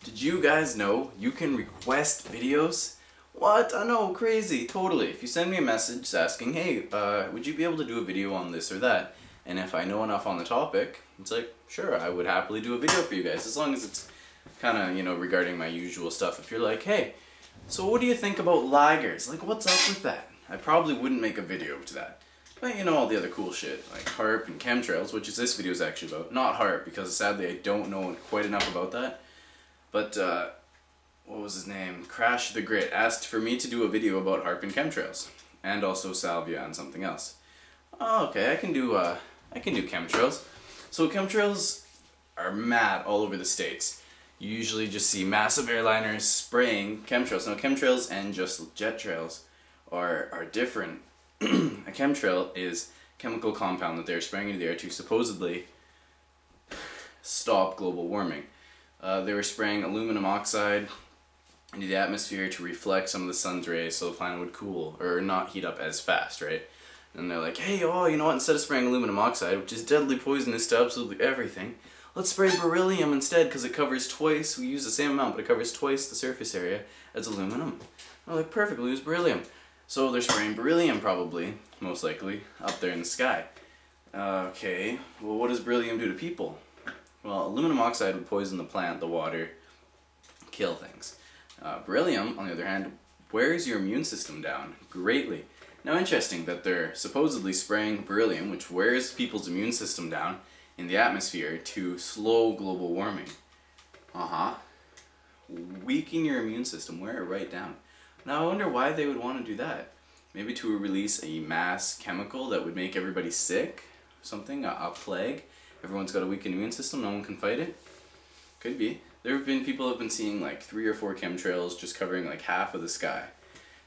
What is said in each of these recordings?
Did you guys know you can request videos? What? I know, crazy, totally. If you send me a message asking, hey, would you be able to do a video on this or that? And if I know enough on the topic, it's like, sure, I would happily do a video for you guys, as long as it's kind of, regarding my usual stuff. If you're like, hey, so what do you think about lagers? Like, what's up with that? I probably wouldn't make a video to that. But all the other cool shit, like HARP and chemtrails, which is this video is actually about. Not HARP, because sadly I don't know quite enough about that. But, what was his name? Crash the Grit asked for me to do a video about HARP and chemtrails. And also salvia and something else. Oh, okay, I can do chemtrails. So chemtrails are mad all over the States. You usually just see massive airliners spraying chemtrails. Now chemtrails and just jet trails are different. A chemtrail is a chemical compound that they're spraying into the air to supposedly stop global warming. They were spraying aluminum oxide into the atmosphere to reflect some of the sun's rays so the planet would cool, or not heat up as fast, right? And they're like, hey, oh, you know what, instead of spraying aluminum oxide, which is deadly poisonous to absolutely everything, let's spray beryllium instead, because it covers twice, we use the same amount, but it covers twice the surface area as aluminum. They're like, perfect, we'll use beryllium. So they're spraying beryllium probably, most likely, up there in the sky. Okay, well what does beryllium do to people? Well, aluminum oxide would poison the plant, the water, kill things. Beryllium, on the other hand, wears your immune system down greatly. Now interesting that they're supposedly spraying beryllium, which wears people's immune system down in the atmosphere to slow global warming. Weaken your immune system, wear it right down. Now I wonder why they would want to do that. Maybe to release a mass chemical that would make everybody sick? Something? A plague? Everyone's got a weakened immune system, no one can fight it? Could be. There have been people who have been seeing like 3 or 4 chemtrails just covering like half of the sky.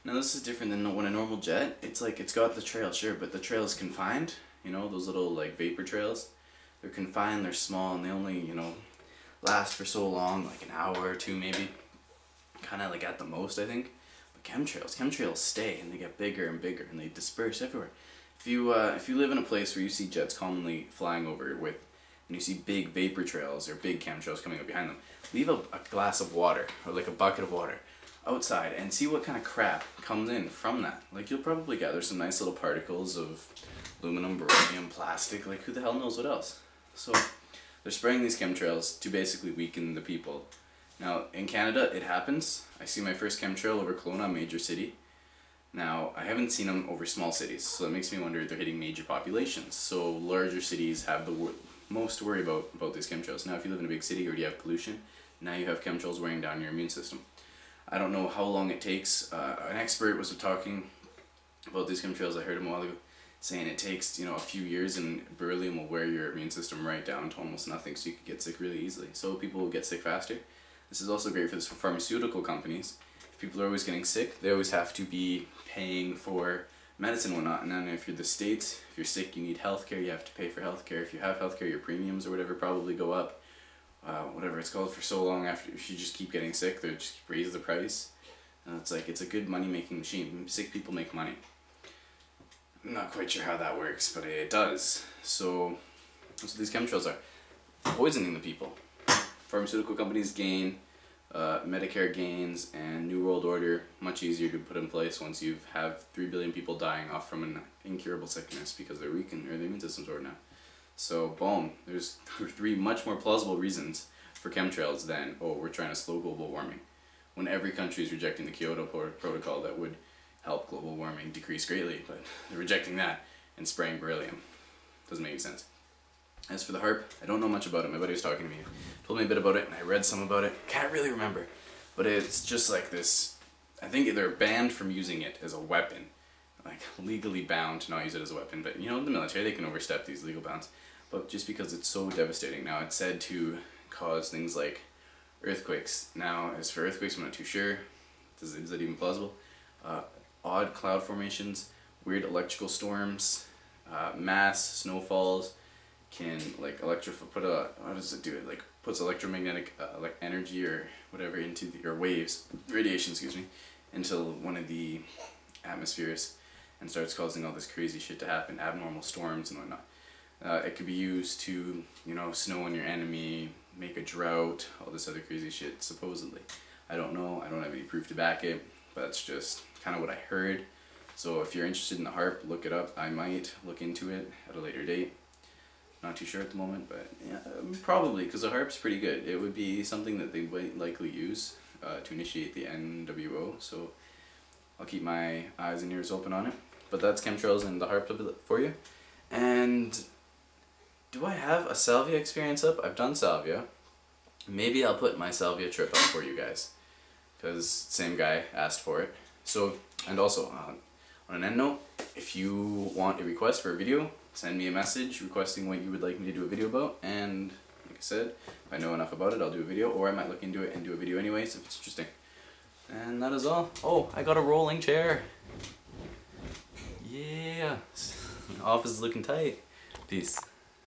Now this is different than when a normal jet, it's like it's got the trail, sure, but the trail is confined. Those little like vapor trails. They're confined, they're small, and they only, last for so long, like an hour or two maybe. Kind of like at the most, I think. But chemtrails stay, and they get bigger and bigger, and they disperse everywhere. If you live in a place where you see jets commonly flying over with, and you see big vapor trails or big chemtrails coming up behind them, leave a glass of water, or like a bucket of water, outside and see what kind of crap comes in from that. Like you'll probably gather some nice little particles of aluminum, beryllium, plastic, like who the hell knows what else. So they're spraying these chemtrails to basically weaken the people. Now in Canada it happens. I see my first chemtrail over Kelowna, a major city. Now I haven't seen them over small cities, so that makes me wonder if they're hitting major populations. So larger cities have the most to worry about these chemtrails. Now if you live in a big city or you have pollution, now you have chemtrails wearing down your immune system. I don't know how long it takes. An expert was talking about these chemtrails. I heard him a while ago saying it takes a few years, and beryllium will wear your immune system right down to almost nothing, so you could get sick really easily. So people will get sick faster. This is also great for pharmaceutical companies. If people are always getting sick, they always have to be paying for medicine and whatnot. And then if you're the States, if you're sick, you need healthcare, you have to pay for healthcare. If you have healthcare, your premiums or whatever probably go up. Whatever it's called, for so long after, if you just keep getting sick, they just raise the price. It's a good money making machine. Sick people make money. I'm not quite sure how that works, but it does. So that's what these chemtrails are. Poisoning the people. Pharmaceutical companies gain, Medicare gains, and New World Order much easier to put in place once you have 3 billion people dying off from an incurable sickness because they're weakened or the immune system's over now. So, boom, there's 3 much more plausible reasons for chemtrails than, oh, we're trying to slow global warming. When every country is rejecting the Kyoto Protocol that would help global warming decrease greatly, but they're rejecting that and spraying beryllium. Doesn't make any sense. As for the HARP, I don't know much about it. My buddy was talking to me, told me a bit about it, and I read some about it. Can't really remember. But it's just like this, I think they're banned from using it as a weapon. Like, legally bound to not use it as a weapon. But, the military, they can overstep these legal bounds. But just because it's so devastating. Now, it's said to cause things like earthquakes. Now, as for earthquakes, I'm not too sure. Is that even plausible? Odd cloud formations, weird electrical storms, mass snowfalls, can like how does it do it? Like puts electromagnetic like energy or whatever into or waves, radiation, into one of the atmospheres and starts causing all this crazy shit to happen, abnormal storms and whatnot. It could be used to, snow on your enemy, make a drought, all this other crazy shit, supposedly. I don't know, I don't have any proof to back it, but that's just kind of what I heard. So if you're interested in the harp, look it up. I might look into it at a later date. Not too sure at the moment, but yeah, probably, because the harp's pretty good. It would be something that they might likely use to initiate the NWO, so I'll keep my eyes and ears open on it. But that's chemtrails and the harp for you. And do I have a salvia experience up? I've done salvia. Maybe I'll put my salvia trip up for you guys, because same guy asked for it. So, and also, on an end note, if you want a request for a video, send me a message requesting what you would like me to do a video about, and like I said, if I know enough about it, I'll do a video, or I might look into it and do a video anyways if it's interesting. And that is all. Oh, I got a rolling chair. Yeah. Office is looking tight. Peace.